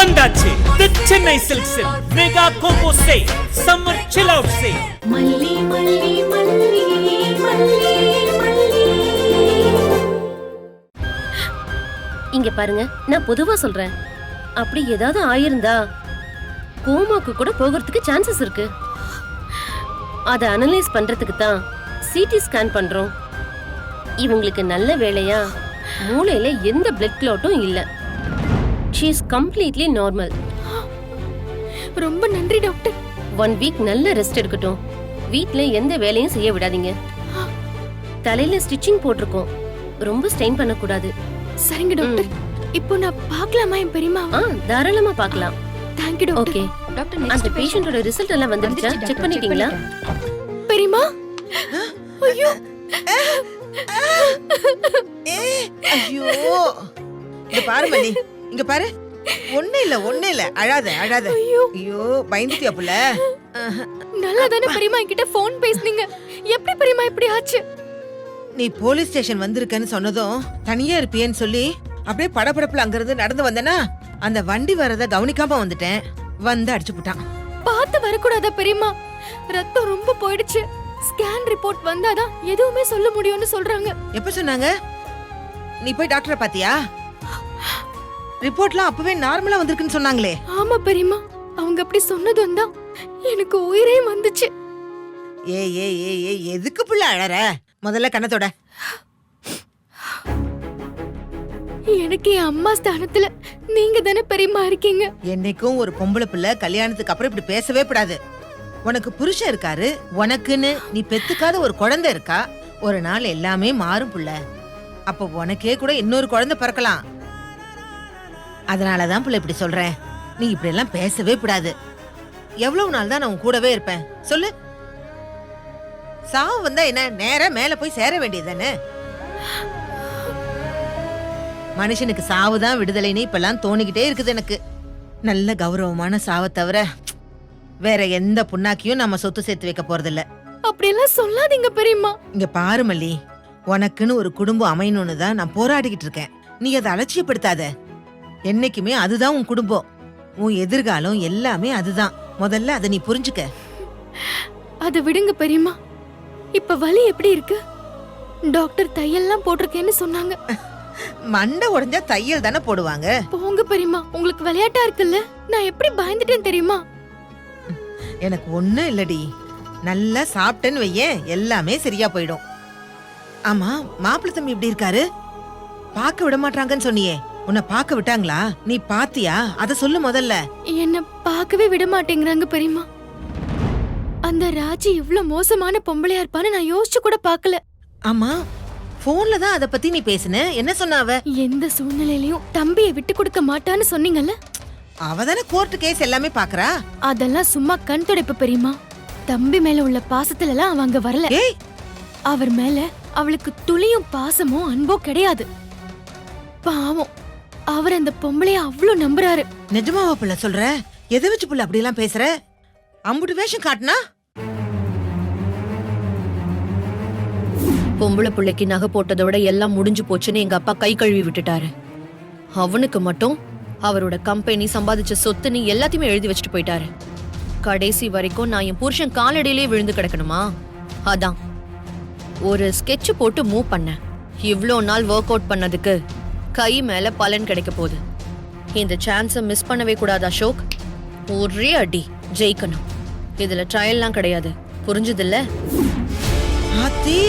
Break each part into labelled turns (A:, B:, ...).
A: வந்தாச்சு the Chennai Silks mega combo sale summer chill out sale.
B: மல்லி மல்லி மல்லி மல்லி மல்லி.
C: இங்க பாருங்க, நான் பொதுவா சொல்றேன். அப்படி ஏதாவது ஆயிருந்தா கோமாக்கு கூட போகிறதுக்கு சான்சஸ் இருக்கு. அதை அனலைஸ் பண்றதுக்கு தான் சிடி ஸ்கேன் பண்றோம். இவங்களுக்கு நல்ல வேளையா மூளையில எந்த பிளட் கிளாட்டும் இல்ல. she is completely normal.
B: ரொம்ப நன்றி டாக்டர்.
C: 1 வீக் நல்ல ரெஸ்ட் எடுக்கட்டும். வீட்ல எந்த வேலையும் செய்ய விடாதீங்க. தலையில ஸ்டிச்சிங் போட்டிருக்கோம், ரொம்ப ஸ்ட்ரெயின் பண்ண கூடாது.
B: சரிங்க டாக்டர். இப்போ நான் பார்க்கலாமா என் பெரியம்மா?
C: தாராளமா பார்க்கலாம்.
B: Thank you doctor.
C: Okay doctor, அந்த பேஷண்டோட ரிசல்ட் எல்லாம் வந்துருச்சா? செக் பண்ணிட்டீங்களா?
B: பெரியம்மா, ஐயோ
D: ஐயோ, இங்க பாரு மணி, இங்க பாரு. ஒண்ணே இல்ல அழாத அழாத. ஐயோ, பயந்துட்டியா புள்ள?
B: நல்லா தானே பெரியம்மா என்கிட்ட ஃபோன் பேசுனீங்க. எப்படி பெரியம்மா இப்படி ஆச்சு?
D: நீ போலீஸ் ஸ்டேஷன் வந்திருக்கன்னு சொன்னதும் தனியா இருப்பியேன்னு சொல்லி அப்படியே படபடப்புல அங்கிருந்து நடந்து வந்தேனா, அந்த வண்டி வரத கவனிக்காம வந்துட்டேன். வந்து அடிச்சு போட்டான்.
B: பார்த்து வரக்கூடாதா பெரியம்மா? ரத்தம் ரொம்ப போயிடுச்சு. ஸ்கேன் ரிப்போர்ட் வந்தாதான் எதுவுமே சொல்ல முடியும்னு சொல்றாங்க.
D: எப்ப சொன்னாங்க? நீ போய் டாக்டரை பாத்தியா? ரிப்போர்ட்லாம் அப்பவே நார்மலா வந்திருக்குன்னு சொன்னாங்களே.
B: ஆமா பெரியம்மா, அவங்க அப்படி சொன்னதும் தான் எனக்கு உயிரே வந்துச்சு.
D: ஏய் எதுக்கு புள்ள அழற? முதல்ல கண்ணத்தோட.
B: எனக்கு என் அம்மா ஸ்தானத்துல நீங்க தானே பெரியம்மா இருக்கீங்க.
D: என்னைக்கும் ஒரு பொம்பளை பிள்ளை கல்யாணத்துக்கு அப்புறம் இப்படி பேசவே கூடாது. உனக்கு புருஷன் இருக்காரு, உனக்குன்னு நீ பெத்துக்காத ஒரு குழந்தை இருக்கா. ஒரு நாள் எல்லாமே மாறும் புள்ள. அப்ப உனக்கே கூட இன்னொரு குழந்தை பிறக்கலாம். அதனாலதான் புள்ள இப்படி சொல்றேன். நீ இப்படி எல்லாம் பேசவே கூடாது. எவ்வளவு நாள் தான் நான் உன் கூடவே இருப்பேன் சொல்லு? சாவு வந்தா என்ன, நேரா மேல போய் சேர வேண்டியதுதானே. மனுஷனுக்கு சாவுதான் விடுதலைன்னு இப்பெல்லாம் தோணிக்கிட்டே இருக்குது எனக்கு. நல்ல கௌரவமான சாவை தவிர வேற எந்த புண்ணாக்கியும் நம்ம சொத்து சேர்த்து வைக்க போறதில்ல.
B: அப்படியெல்லாம் சொல்லாதீங்க பெரியம்மா.
D: இங்க பாரு மல்லி, உனக்குன்னு ஒரு குடும்பம் அமையணும்னு தான் நான் போராடிக்கிட்டு இருக்கேன். நீ அதை அலட்சியப்படுத்தாத. என்னைக்குமே அதுதான் உன் குடும்பம், உன் எதிர்காலம் எல்லாமே அதுதான். முதல்ல அதை நீ புரிஞ்சுக்க.
B: அதை விடுங்க பெரியம்மா. இப்ப வலி எப்படி இருக்கு? டாக்டர் தையல்லாம் போட்டிருக்கேன்னு சொன்னாங்க.
D: மண்டை உடைஞ்சா தையல் தானே போடுவாங்க.
B: போங்க பெரியம்மா, உங்களுக்கு விளையாட்டா இருக்குல்ல. நான் எப்படி பயந்துட்டேன் தெரியுமா?
D: எனக்கு ஒண்ணும் இல்லடி. நல்லா சாப்பிட்டேன்னு வையேன், எல்லாமே சரியா போயிடும். ஆமா, மாப்பிள்ளை தம்பி எப்படி இருக்காரு? பார்க்க விட மாட்டாங்கன்னு சொன்னியே, உன்னை பார்க்க விட்டாங்களா? நீ பாத்தியா? அத சொல்லு முதல்ல.
B: என்ன பார்க்கவே விட மாட்டேங்கிறாங்க பெரியம்மா. அந்த ராஜி இவ்ளோ மோசமான பொம்பளையா இருப்பான்னு நான் யோசிச்சு கூட பார்க்கல.
D: ஆமா, போன்ல தான் அத பத்தி நீ பேசுன. என்ன சொன்ன அவ?
B: எந்த சூழ்நிலையிலயும் தம்பியை விட்டு கொடுக்க மாட்டான்னு சொன்னீங்கல்ல.
D: அவதானே கோர்ட் கேஸ் எல்லாமே பாக்குறா.
B: அதெல்லாம் சும்மா கண் துடைப்பு பெரியம்மா. தம்பி மேல உள்ள பாசத்துல எல்லாம் அவங்க வரல. அவர் மேல அவளுக்கு துளியும் பாசமோ அன்போ கிடையாது. பாவம், அவர் அந்த பொம்பளைய அவ்வளவு நம்புறாரு.
D: நிஜமாவா புள்ள சொல்ற? எதை வச்சு புள்ள அப்படி எல்லாம் பேசுற? அம்புட்டு வேஷம் காட்டுனா?
E: பொம்பளை பிள்ளைக்கு நகை போட்டதை விட எல்லாம் முடிஞ்சு போச்சுன்னு எங்க அப்பா கை கழுவி விட்டுட்டாரு. அவனுக்கு மட்டும் அவரோட கம்பெனி சம்பாதிச்ச சொத்துன்னு எல்லாத்தையுமே எழுதி வச்சுட்டு போயிட்டாரு. கடைசி வரைக்கும் நான் என் புருஷன் காலடியிலே விழுந்து கிடக்கணுமா? அதான் ஒரு ஸ்கெட்ச் போட்டு மூவ் பண்ணேன். இவ்ளோ நாள் ஒர்க் அவுட் பண்ணதுக்கு கை மேல பலன் கிடைக்க போகுது. இந்த சான்ஸை மிஸ் பண்ணவே கூடாது அசோக். ஒரே அடி ஜெயிக்கணும். இதுல ட்ரையல்லாம் கிடையாது, புரிஞ்சதில்ல?
D: ஆத்தி,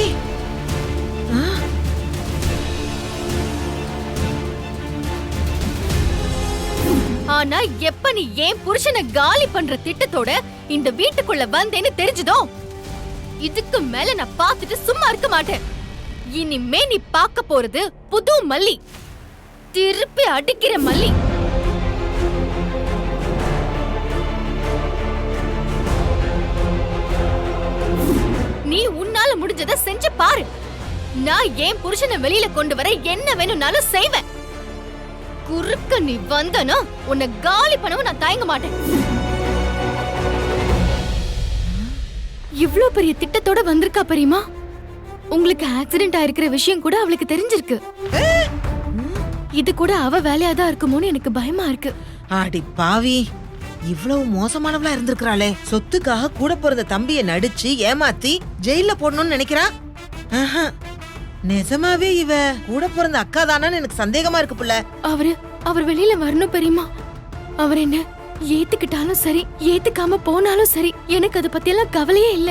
B: ஆனா எப்ப நீ ஏன் புருஷனை காலி பண்ற திட்டத்தோட இந்த வீட்டுக்குள்ள வந்தேன்னு தெரிஞ்சதோ, இதுக்கு மேல நான் பார்த்துட்டு சும்மா இருக்க மாட்டேன். இனிமே நீ பார்க்க போறது புது மல்லி, திருப்பி அடிக்கிற மல்லி. நீ உன்னால முடிஞ்சதை செஞ்சு பாரு. நான் ஏன் புருஷனை வெளியில கொண்டு வர என்ன வேணும்னாலும் செய்வேன். குறுக்க நீ வந்தனா உன்னை காலி பண்ணவும் நான் தயங்க மாட்டேன். இவ்ளோ பெரிய திட்டத்தோட வந்திருக்கா பெரியம்மா. உங்களுக்கு ஆக்சிடென்ட் ஆயிருக்கிற விஷயம் கூட அவளுக்கு தெரிஞ்சிருக்கு. இது கூட அவ வேலையாதான் இருக்குமோன்னு எனக்கு பயமா இருக்கு.
D: ஆடி பாவி, இவ்வளவு மோசமானவளா இருந்திருக்கிறாளே. சொத்துக்காக கூட பிறந்த தம்பிய நடிச்சு ஏமாத்தி ஜெயில போடணும்னு நினைக்கிறா. ஆஹா, நிஜமாவே இவ கூட பிறந்த அக்கா தானான்னு எனக்கு சந்தேகமா இருக்கு புள்ள.
B: அவர் வெளியில வரணும் பெரியமா. அவர் என்ன ஏத்துக்கிட்டாலும் சரி, ஏத்துக்காம போனாலும் சரி, எனக்கு அதை பத்தி எல்லாம் கவலையே இல்ல.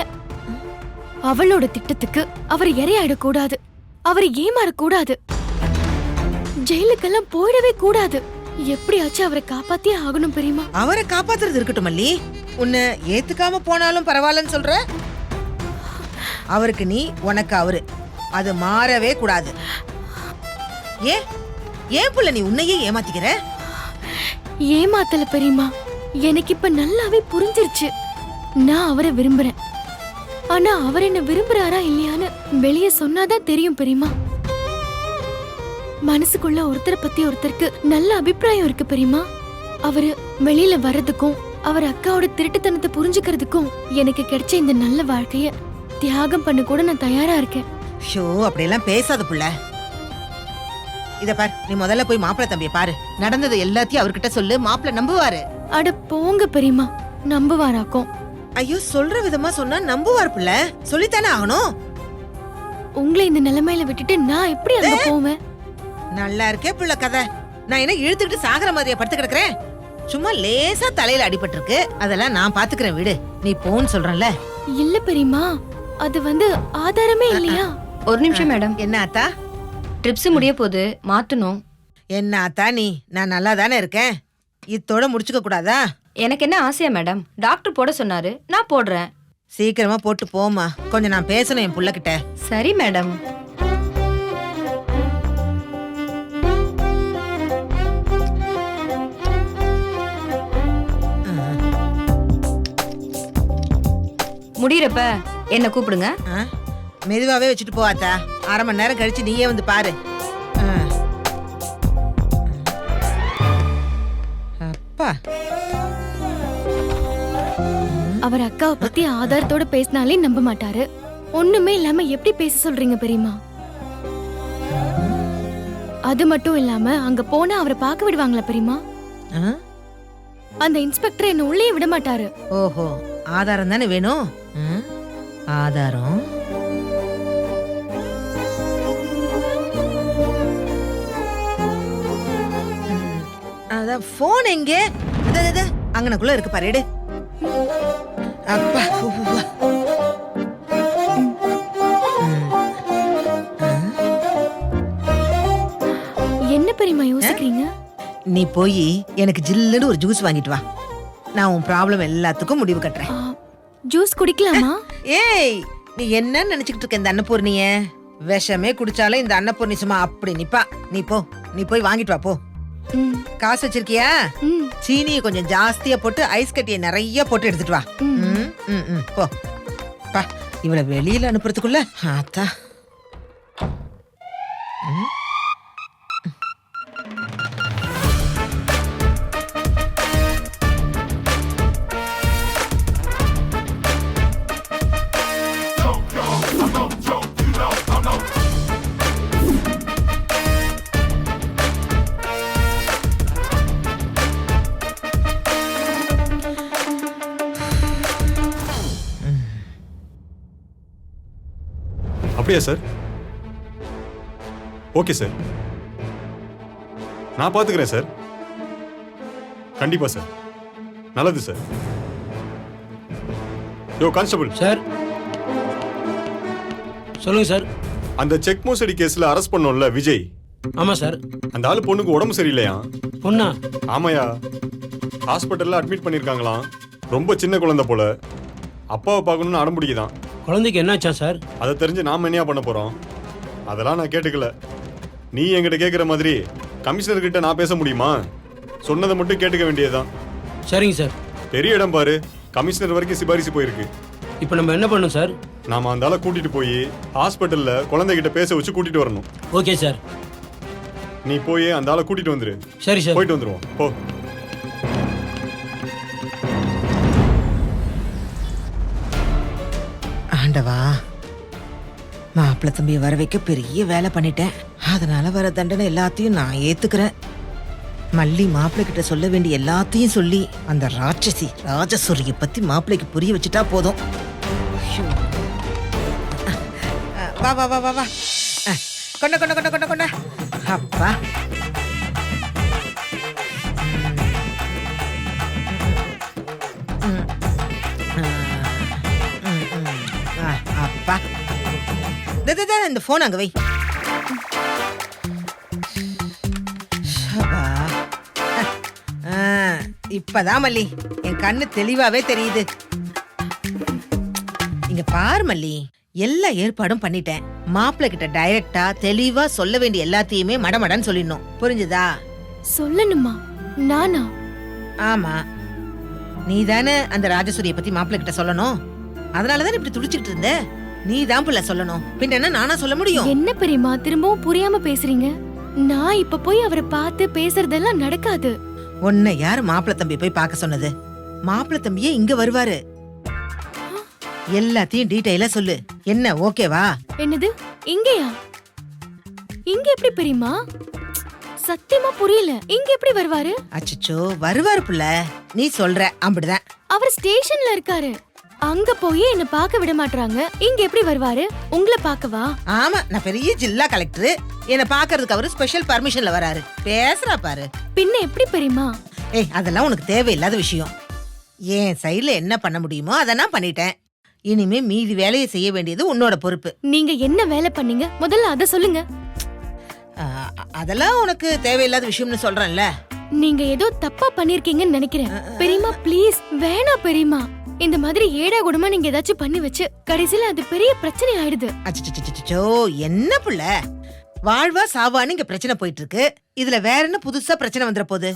B: அவளோட திட்டத்துக்கு அவர் இரையாயிடக்கூடாது, அவர் ஏமாறக்கூடாது, ஜெயிலுக்கெல்லாம் போயிடவே கூடாது. எப்படியாச்சும் அவரை காப்பாத்தியே ஆகணும் பெரியமா.
D: அவரை காப்பாத்துறது இருக்கட்டும் மல்லி, உன்னை ஏத்துக்காம போனாலும் பரவாயில்லன்னு சொல்ற. அவருக்கு நீ, உனக்கு அவரு, அது மாறவே கூடாது. ஏன் புள்ள நீ உன்னையே ஏமாத்திக்கிற?
B: ஏமாத்தல பெரியமா, எனக்கு இப்ப நல்லாவே புரிஞ்சிருச்சு. நான் அவரை விரும்புறேன். ஆனா அவர் என்ன விரும்புறாரா இல்லையான்னு வெளியே சொன்னாதான் தெரியும் பெரியமா. மனசுக்குள்ள ஒருத்தரை பத்தி ஒருத்தருக்கு நல்ல அபிப்பிராயம் இருக்கு பெரியமா. அவரு வெளியில வர்றதுக்கும் அவர் அக்காவோட திருட்டுத்தனத்தை புரிஞ்சுக்கிறதுக்கும் எனக்கு கிடைச்ச இந்த நல்ல வாழ்க்கைய தியாகம் பண்ண கூட நான் தயாரா இருக்கேன்.
D: ஷோ, அப்படியெல்லாம் பேசாத புள்ள. இத பார், நீ முதல்ல போய் மாப்பிள்ளை தம்பிய பாரு. நடந்தது எல்லாத்தையும் அவர்கிட்ட சொல்லு, மாப்பிள்ளை நம்புவாரு.
B: அட போங்க பெரியமா, நம்புவாராக்கும்.
D: ஐயோ, சொல்ற விதமா சொன்னா நம்புவார் புள்ள. சொல்லித்தானே ஆகணும்.
B: உங்களை இந்த நிலைமையில விட்டுட்டு நான் எப்படி அங்க போவேன்?
D: நல்லா இருக்கே புள்ள கதை. நான் என்ன இழுத்துக்கிட்டு சாகர மாதிரியா படுத்து கிடக்குறேன்? சும்மா லேசா தலையில அடிபட்டு இருக்கு, அதெல்லாம் நான் பாத்துக்கிறேன், விடு. நீ போன்னு சொல்றேன்ல.
B: இல்ல பெரியமா, அது ஆதாரமே இல்லையா?
F: ஒரு நிமிஷம் மேடம்.
D: என்ன ஆத்தா?
F: ட்ரிப்ஸ் முடிய போது மாத்தணும்.
D: என்ன ஆத்தா நீ? நான் நல்லா தானே இருக்கேன், இத்தோட முடிச்சுக்க கூடாதா?
F: எனக்கு என்ன ஆசையா மேடம், டாக்டர் போட சொன்னாரு, நான் போடுறேன்.
D: சீக்கிரமா போட்டு போமா, கொஞ்சம் நான் பேசணும் என் புள்ள கிட்ட.
F: சரி மேடம். முடியறப்ப என்ன கூப்பிடுங்க.
D: மெதுவாவே வச்சுட்டு போவாத்தா. அரை மணி நேரம் கழிச்சு நீயே வந்து பாரு. அப்பா,
B: அவர் அக்காவை பத்தி ஆதாரத்தோட பேசினாலே நம்ப மாட்டாரு. ஒண்ணுமே இல்லாம எப்படி பேச சொல்றீங்க பெரியமா? அது மட்டும் இல்லாம அங்க போனா அவரை பார்க்க விடுவாங்களா பெரியமா? அந்த இன்ஸ்பெக்டர் என்ன உள்ளே விட மாட்டாரு.
D: ஓஹோ, ஆதாரம் தானே வேணும். ஆதாரம் அதான் போன் எங்கே? அங்கனக்குள்ள இருக்கு பாரு, எடு. அப்பா,
B: என்ன பெரியமா யோசிக்கிறீங்க?
D: நீ போய் எனக்கு ஜில்லுன்னு ஒரு ஜூஸ் வாங்கிட்டு வா. நான் உன் ப்ராப்ளம் எல்லாத்துக்கும் முடிவு கட்டுறேன்.
B: ஜூஸ் குடிக்கலாமா?
D: ஏய், நீ என்ன நினைச்சுக்கிட்டு இருக்க இந்த அன்னபூர்ணிய? விஷமே குடிச்சாலும் இந்த அன்னபூர்ணி சும்மா அப்படி நிப்பா. நீ போ, நீ போய் வாங்கிட்டு வா, போ. காசு வச்சிருக்கியா? சீனியை கொஞ்சம் ஜாஸ்தியா போட்டு ஐஸ் கட்டியை நிறைய போட்டு எடுத்துட்டு வா. போ பா. இவளை வெளியில அனுப்புறதுக்குள்ள ஆத்தா.
G: அப்படியா சார்? ஓகே சார், நான் பார்த்துக்கிறேன் சார். கண்டிப்பா சார். நல்லது சார். யோ கான்ஸ்டபிள்
H: சார், சொல்லுங்க சார்.
G: அந்த செக் மோசடி கேஸ்ல அரெஸ்ட் பண்ணோம்ல விஜய்.
H: ஆமா சார்.
G: அந்த ஆளு பொண்ணுக்கு உடம்பு சரியில்லையா?
H: பொண்ணா?
G: ஆமாயா, ஹாஸ்பிட்டல்ல அட்மிட் பண்ணிருக்காங்களாம். ரொம்ப சின்ன குழந்தை போல. அப்பாவை பார்க்கணும்னு அடம் பிடிக்குதான்.
H: குழந்தைக்கு என்னாச்சா சார்?
G: அதை தெரிஞ்சு நாம என்னையா பண்ண போறோம்? அதெல்லாம் நான் கேட்டுக்கல. நீ என்கிட்ட கேட்குற மாதிரி கமிஷனர் கிட்ட நான் பேச முடியுமா? சொன்னதை மட்டும் கேட்டுக்க வேண்டியதுதான்.
H: சரிங்க சார்.
G: பெரிய இடம் பாரு, கமிஷனர் வரைக்கும் சிபாரிசு போயிருக்கு.
H: இப்போ நம்ம என்ன பண்ணணும் சார்?
G: நாம அந்த ஆளை கூட்டிட்டு போய் ஹாஸ்பிட்டல்ல குழந்தைகிட்ட பேச வச்சு கூட்டிட்டு வரணும்.
H: Okay sir.
G: நீ போய் அந்த ஆளை கூட்டிட்டு வந்துரு.
H: சரி சார்.
G: போயிட்டு வந்துருவோம். போ.
D: ஆண்டவா, மாப்பிள்ளை தம்பியை வர வைக்க பெரிய வேலை பண்ணிட்டேன். அதனால வர தண்டனை எல்லாத்தையும் நான் ஏத்துக்கிறேன். மல்லி மாப்பிள்ளை கிட்ட சொல்ல வேண்டிய எல்லாத்தையும் சொல்லி அந்த ராட்சசி ராஜசூரிய பத்தி மாப்பிள்ளைக்கு புரிய வச்சுட்டா போதும். ஐயோ. வா வா வா வா வா கொண்ட கொண்ட கொண்ட கொண்ட கொண்ட அப்பா. அப்பா இந்த போன் அங்க வை. இப்பதான் மல்லி என் கண்ணு தெளிவாவே தெரியுது. இங்க பாரு மல்லி, எல்லா ஏற்பாடும் பண்ணிட்டேன். மாப்பிள்ளை கிட்ட டைரக்டா தெளிவா சொல்ல வேண்டிய எல்லாத்தையுமே மடமடன்னு சொல்லிடணும். புரிஞ்சுதா?
B: சொல்லணுமா? நானா?
D: ஆமா, நீ தானே அந்த ராஜசூரிய பத்தி மாப்பிள்ளை கிட்ட சொல்லணும். அதனாலதான் இப்படி துடிச்சுக்கிட்டு இருந்த. நீ தான் புள்ள சொல்லணும். பின்ன என்ன நானா சொல்ல முடியும்?
B: என்ன பெரியமா திரும்பவும் புரியாம பேசுறீங்க? நான் இப்ப போய் அவரை பார்த்து பேசுறதெல்லாம் நடக்காது.
D: உன்னை யாரு மாப்பிள்ளை தம்பி போய் பார்க்க சொன்னது? மாப்பிள்ளை தம்பியே இங்க வருவாரு. எல்லாத்தையும் டீடைலா சொல்லு. என்ன ஓகேவா?
B: என்னது இங்கயா? இங்க எப்படி பெரியமா? சத்தியமா புரியல. இங்க எப்படி வருவாரு?
D: அச்சச்சோ, வருவாரு புள்ள. நீ சொல்ற அப்படிதான்.
B: அவர் ஸ்டேஷன்ல இருக்காரு. அங்க போய் என்ன பார்க்க விட மாட்டாங்க. இங்க எப்படி வருவாரு? உங்களை பார்க்கவா?
D: ஆமா, நான் பெரிய ஜில்லா கலெக்டர். என்ன பாக்குறதுக்கு அவரு ஸ்பெஷல் பர்மிஷன்ல வராரு. பேசுறா பாரு.
B: பின்ன எப்படி பெரியமா?
D: ஏய், அதெல்லாம் உனக்கு தேவையில்லாத விஷயம். என் சைடுல என்ன பண்ண முடியுமோ அதை நான் பண்ணிட்டேன். இனிமே மீதி வேலையை செய்ய வேண்டியது உன்னோட பொறுப்பு.
B: நீங்க என்ன வேலை பண்ணீங்க முதல்ல அத சொல்லுங்க.
D: அதெல்லாம் உனக்கு தேவையில்லாத விஷயம்னு சொல்றேன்ல.
B: நீங்க ஏதோ தப்பா பண்ணிருக்கீங்கன்னு நினைக்கிறேன். பெரியமா ப்ளீஸ் வேணா பெரியமா. இந்த மாதிரி ஏடா கூடமா நீங்க ஏதாச்சும் பண்ணி வச்சு கடைசியில அது பெரிய பிரச்சனை ஆயிடுது.
D: அச்சச்சோ, என்ன புள்ள, வாழ்வா சாவான்னு இங்க பிரச்சனை போயிட்டு இருக்கு. இதுல வேற என்ன புதுசா பிரச்சனை வந்துற போகுது?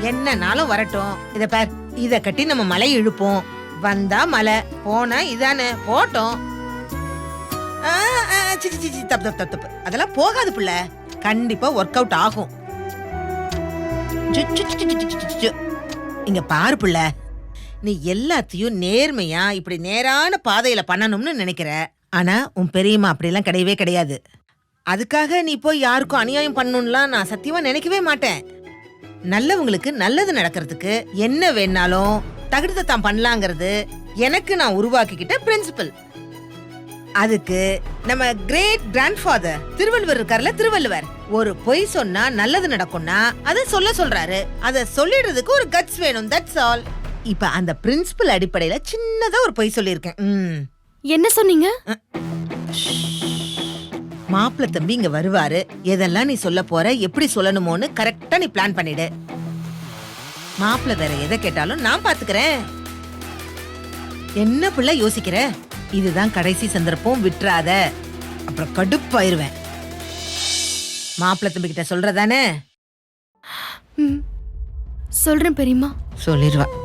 D: என்னனாலும் வரட்டும். இத பார், இத கட்டி நம்ம மலை இழுப்போம். வந்தா மலை, போனா இதானே போட்டோம். தப்பு தப்பு தப்பு. அதெல்லாம் போகாது புள்ள. கண்டிப்பா ஒர்க் அவுட் ஆகும். இங்க பாரு புள்ள, நீ எல்லாத்தையும் நேர்மையா இப்படி நேரான பாதையில பண்ணணும்னு நினைக்கிற. ஆனா உன் பெரியம்மா அப்படிலாம் கிடையவே கிடையாது. அதுக்காக நீ போய் யாருக்கும் அநியாயம் பண்ணணும்லாம் நான் சத்தியமா நினைக்கவே மாட்டேன். நல்லவங்களுக்கு நல்லது நடக்கிறதுக்கு என்ன வேணாலும் தகுதியை தான் பண்ணலாங்கிறது எனக்கு நான் உருவாக்கிக்கிட்ட பிரின்சிபல். அதுக்கு நம்ம கிரேட் கிராண்ட்ஃபாதர் திருவள்ளுவர் இருக்கார்ல, திருவள்ளுவர் ஒரு பொய் சொன்னா நல்லது நடக்கும்னா அதை சொல்றாரு. அதை சொல்லிடுறதுக்கு ஒரு கட்ஸ் வேணும். That's all. இப்ப அந்த பிரின்சிபல் அடிப்படையில சின்னதா ஒரு பொய் சொல்லியிருக்கேன்.
B: என்ன சொன்னீங்க?
D: மாப்பிள்ளை தம்பி இங்க வருவாரு. எதெல்லாம் நீ சொல்ல போற, எப்படி சொல்லணுமோன்னு கரெக்டா நீ பிளான் பண்ணிடு. மாப்பிள்ளை வேற எதை கேட்டாலும் நான் பாத்துக்கிறேன். என்ன பிள்ளை யோசிக்கிற? இதுதான் கடைசி சந்தர்ப்பம், விட்டுறாத. அப்புறம் கடுப்பாயிருவேன். மாப்பிள்ளை தம்பி கிட்ட சொல்றதானே?
B: சொல்றேன் பெரியமா.
D: சொல்லிருவாளாம்.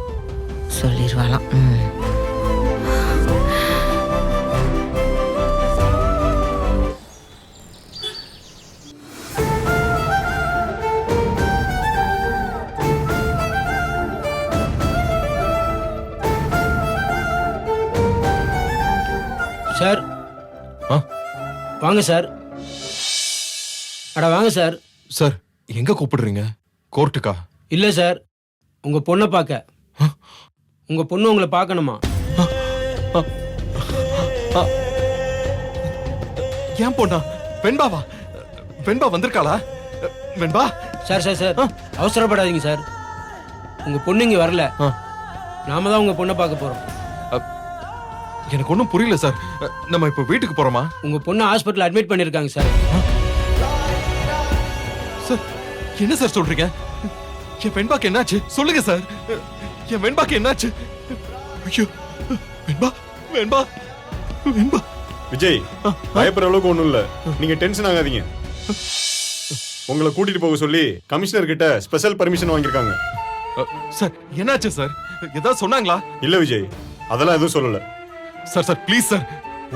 H: சார் வாங்க சார். அட வாங்க சார்.
I: சார், எங்க கூப்பிடுறீங்க? கோர்ட்டுக்கா?
H: இல்ல சார், உங்க பொண்ணை பார்க்க. உங்க பொண்ணு உங்களை பார்க்கணுமா?
I: ஏன் பொண்ணா? வெண்பாவா? வெண்பா வந்திருக்காளா? வெண்பா?
H: சார் சார் சார் அவசரப்படாதீங்க சார். உங்க பொண்ணு இங்க வரல. நாம தான் உங்க பொண்ணை பார்க்க போறோம்.
I: எனக்கு ஒன்றும் புரியல சார். நம்ம இப்ப வீட்டுக்கு போறோமா?
H: உங்க பொண்ணு ஹாஸ்பிட்டல் அட்மிட் பண்ணிருக்காங்க சார்.
I: சார், என்ன சார் சொல்றீங்க? என் வெண்பாக்கு என்னாச்சு சொல்லுங்க சார். என் வெண்பாக்கு என்னாச்சு? ஐயோ, வெண்பா வெண்பா வெண்பா.
G: விஜய், பயப்படுற அளவுக்கு ஒண்ணும் இல்ல. நீங்க டென்ஷன் ஆகாதீங்க. உங்களை கூட்டிட்டு போக சொல்லி கமிஷனர் கிட்ட ஸ்பெஷல் பர்மிஷன் வாங்கியிருக்காங்க.
I: சார், என்னாச்சு சார்? ஏதாவது சொன்னாங்களா?
G: இல்ல விஜய், அதெல்லாம் எதுவும் சொல்லல.
I: சார் சார் ப்ளீஸ் சார்,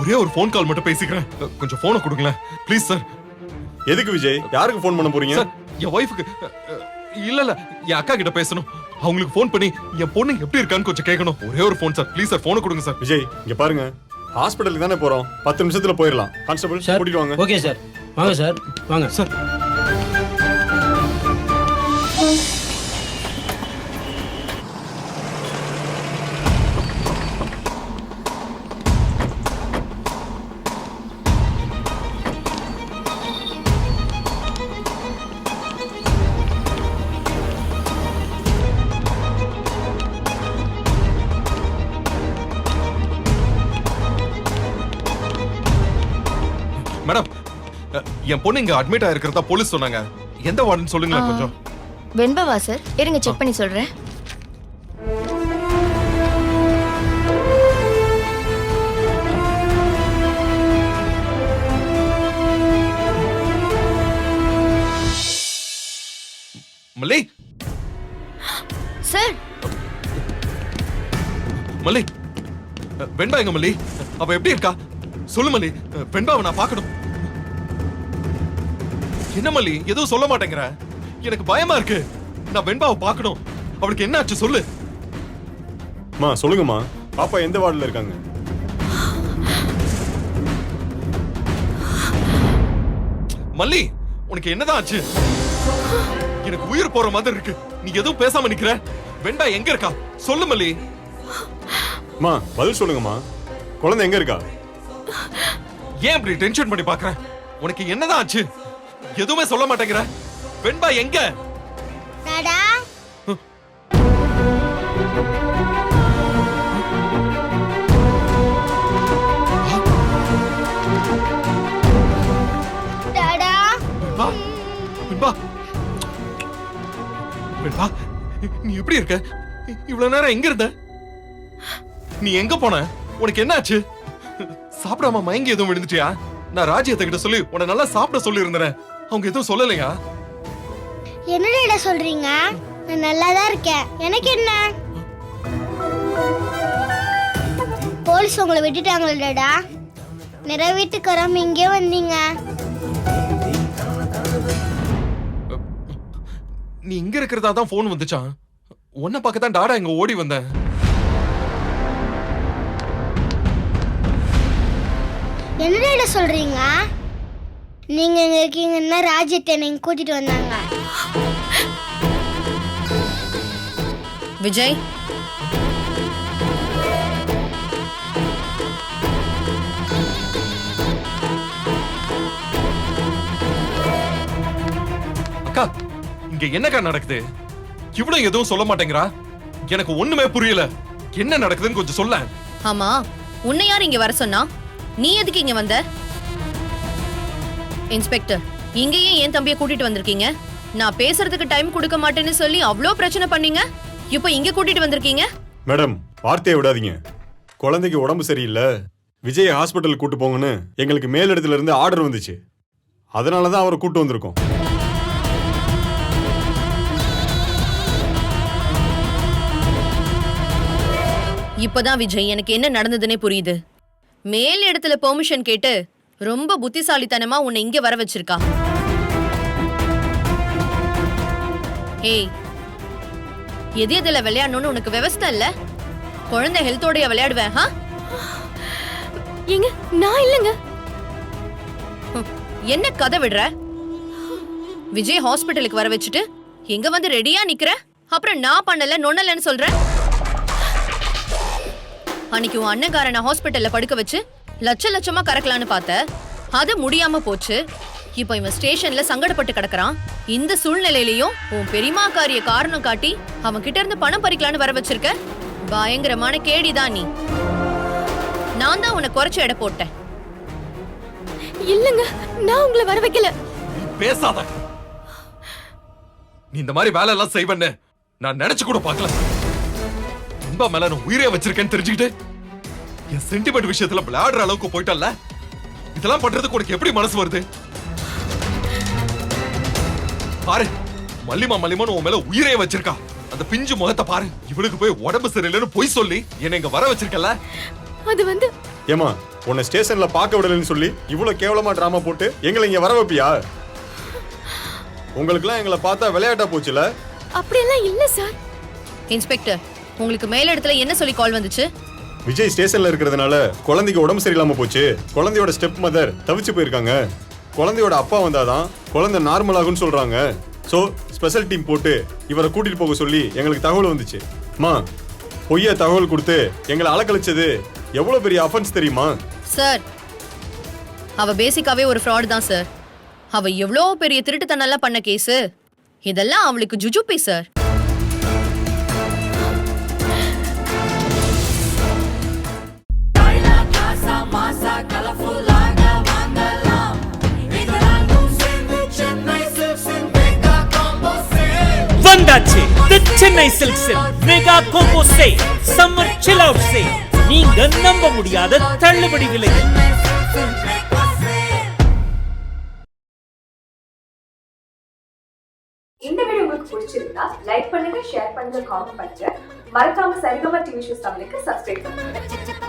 I: ஒரே ஒரு ஃபோன் கால் மட்டும் பேசிக்கிறேன். கொஞ்சம் போனை கொடுங்களேன் ப்ளீஸ் சார்.
G: எதுக்கு விஜய்? யாருக்கு ஃபோன் பண்ண போறீங்க?
I: சார், என் ஒய்ஃபுக்கு. இல்ல என் அக்கா கிட்ட பேசணும். அவங்களுக்கு ஃபோன் பண்ணி என் பொண்ணு எப்படி இருக்கான்னு கொஞ்சம் கேட்கணும். ஒரே ஒரு ஃபோன் சார், ப்ளீஸ் சார், போனை கொடுங்க சார்.
G: விஜய், இங்க பாருங்க, ஹாஸ்பிடலுக்கு தானே போறோம். 10 நிமிஷத்துல போயிடலாம். கான்ஸ்டபிள்
H: சார்
G: கூட்டிட்டு வாங்க.
H: ஓகே சார், வாங்க சார், வாங்க
I: சார். என் பொண்ணு இங்க அட்மிட் ஆயிருக்கிறதா போலீஸ் சொன்னாங்க. எந்த வார்டுன்னு சொல்லுங்களேன் கொஞ்சம்.
F: வெண்பாவா சார்? இருங்க செக் பண்ணி சொல்றேன்.
I: மல்லி
B: சார்
I: மல்லி, வெண்பா எங்க மல்லி? அவ எப்படி இருக்கா சொல்லு மல்லி. வெண்பாவை நான் பார்க்கணும். என்ன மல்லி எதுவும் சொல்ல மாட்டேங்கிற? எனக்கு பயமா இருக்கு. நான் வெண்பாவை பார்க்கணும். அவளுக்கு என்ன ஆச்சு சொல்லு.
G: மா சொல்லுங்கம்மா, பாப்பா எந்த வார்டுல இருக்காங்க?
I: மல்லி உனக்கு என்னதான் ஆச்சு? எனக்கு உயிர் போற மாதிரி இருக்கு. நீ எதுவும் பேசாம நிக்கிற. வெண்பா எங்க இருக்கா சொல்லு மல்லி.
G: மா பதில் சொல்லுங்கம்மா, குழந்தை எங்க இருக்கா?
I: ஏன் இப்படி டென்ஷன் பண்ணி பாக்குற? உனக்கு என்னதான் ஆச்சு? எதுவுமே சொல்ல மாட்டேங்கிற. வெண்பா எங்க?
J: டாடா டாடா
I: வெண்பா, வெண்பா, வெண்பா, நீ எப்படி இருக்க? இவ்வளவு நேரம் எங்க இருந்த? நீ எங்க போன? உனக்கு என்ன ஆச்சு? சாப்பிடாம மயங்கி எதுவும் விழுந்துட்டியா? நான் ராஜ்யத்தை கிட்ட சொல்லி உன்னை நல்லா சாப்பிட சொல்லி இருந்தேன். அவங்க எதுவும் சொல்லலையா?
J: என்னடா சொல்றீங்க? நான் நல்லாதான் இருக்கேன். எனக்கு என்ன? போலீஸ் உங்களை விட்டுட்டாங்களா? நிறைய வீட்டுக்கு வராம இங்கே வந்தீங்க.
I: நீ இங்க இருக்கிறதா தான் போன் வந்துச்சான். உன்னை பார்க்க தான் டாடா இங்க ஓடி வந்தேன்.
J: என்னடா சொல்றீங்க? நீங்க இங்க இருக்கீங்கன்னா ராஜ்யத்தை நீங்க கூட்டிட்டு வந்தாங்க.
E: விஜய்,
I: அக்கா இங்க என்னக்கா நடக்குது? இவ்வளவு எதுவும் சொல்ல மாட்டேங்கிறா. எனக்கு ஒண்ணுமே புரியல. என்ன நடக்குதுன்னு கொஞ்சம் சொல்ல.
E: ஆமா, உன்னை யார் இங்க வர சொன்னா? நீ எதுக்கு இங்க வந்த? இன்ஸ்பெக்டர், இங்கேயே என் தம்பியை கூட்டிட்டு வந்திருக்கீங்க. நான் பேசுறதுக்கு டைம் கொடுக்க மாட்டேன்னு சொல்லி அவ்வளோ பிரச்சனை பண்ணீங்க. இப்போ இங்க கூட்டிட்டு வந்திருக்கீங்க.
G: மேடம் வார்த்தையை விடாதீங்க. குழந்தைக்கு உடம்பு சரியில்லை, விஜய் ஹாஸ்பிட்டல் கூட்டு போங்கன்னு எங்களுக்கு மேலிடத்துல இருந்து ஆர்டர் வந்துச்சு. அதனால தான் அவரை கூட்டு வந்திருக்கோம்.
E: இப்பதான் விஜய் எனக்கு என்ன நடந்ததுன்னே புரியுது. மேல் இடத்துல பெர்மிஷன் கேட்டு ரொம்ப புத்திசாலித்தனமா உன்னை இங்க வர வச்சிருக்கா. ஏய், எது எதுல விளையாடணும்னு உனக்கு விவஸ்தை இல்ல? குழந்தை ஹெல்த்தோடைய விளையாடுவேன்.
B: ஏங்க நான் இல்லங்க.
E: என்ன கதை விடுற? விஜய் ஹாஸ்பிட்டலுக்கு வர வச்சுட்டு எங்க வந்து ரெடியா நிக்கிற? அப்புறம் நான் பண்ணல நொண்ணலன்னு சொல்ற. அன்னைக்கு உன் அண்ணகாரனை ஹாஸ்பிட்டல்ல படுக்க வச்சு லட்சமா கறக்கலான்னு பார்த்த. அது முடியாம போச்சு. இப்போ இவன் ஸ்டேஷன்ல சங்கடப்பட்டு கிடக்குறான். இந்த சூழ்நிலையிலையும் உன் பெரியமாக்காரிய காரணம் காட்டி அவன் கிட்ட இருந்து பணம் பறிக்கலான்னு வர வச்சிருக்க. பயங்கரமான கேடிதான் நீ. நான் தான் உன்னை குறைச்சு எடை போட்டேன்.
B: இல்லங்க, நான் உங்களை வர வைக்கல.
I: பேசாத. நீ இந்த மாதிரி வேலை எல்லாம் செய்வன்னு நான் நினைச்சு கூட பார்க்கல. வெண்பா மேல நான் உயிரே வச்சிருக்கேன்னு தெரிஞ்சுக்கிட்டு என் சென்டிமெண்ட் விஷயத்துல விளையாடுற அளவுக்கு போயிட்டல்ல. இதெல்லாம் பண்றதுக்கு உனக்கு எப்படி மனசு வருது? பாரு, மல்லிமான்னு உன் மேல உயிரே வச்சிருக்கா. அந்த பிஞ்சு முகத்தை பாரு. இவளுக்கு போய் உடம்பு சரியில்லைன்னு பொய் சொல்லி என்னை இங்க வர வச்சிருக்கல.
B: அது வந்து
G: ஏமா, உன்னை ஸ்டேஷன்ல பார்க்க விடலன்னு சொல்லி இவ்வளவு கேவலமா டிராமா போட்டு எங்களை இங்க வர வைப்பியா? உங்களுக்குலாம் எங்களை பார்த்தா விளையாட்டா போச்சுல?
B: அப்படியெல்லாம் இல்ல சார்.
E: இன்ஸ்பெக்டர், உங்களுக்கு மேல் இடத்துல என்ன சொல்லி கால் வந்துச்சு?
G: விஜய் ஸ்டேஷன்ல இருக்கிறதுனால குழந்தைக்கு உடம்பு சரியில்லாம போச்சு. குழந்தையோட ஸ்டெப் மதர் தவிச்சு போயிருக்காங்க. குழந்தையோட அப்பா வந்தாதான் குழந்தை நார்மல் ஆகும்னு சொல்றாங்க. சோ ஸ்பெஷல் டீம் போட்டு இவரை கூட்டிட்டு போக சொல்லி எங்களுக்கு தகவல் வந்துச்சு. மா, பொய்யா தகவல் கொடுத்து எங்களை அலக்கழிச்சது எவ்வளவு பெரிய அஃபென்ஸ் தெரியுமா?
E: சார், அவ பேசிக்காவே ஒரு ஃப்ராட் தான் சார். அவ எவ்வளோ பெரிய திருட்டுத்தனெல்லாம் பண்ண கேஸ். இதெல்லாம் அவளுக்கு ஜுஜுப்பி sir.
A: Masa, colorful, laga, mangalam. Ikaranum Chennai சில்க்ஸில் mega combo sale summer chill out sale. நீங்க நம்ப முடியாத தள்ளுபடி விலையில்.
K: இந்த வீடியோ உங்களுக்கு பிடிச்சிருந்தா லைக் பண்ணுங்க, ஷேர் பண்ணுங்க, காமெண்ட் பண்ணுங்க. மறக்காம சரிகமா டிவி ஷோஸ் தமிழுக்கு சப்ஸ்கிரைப் பண்ணுங்க.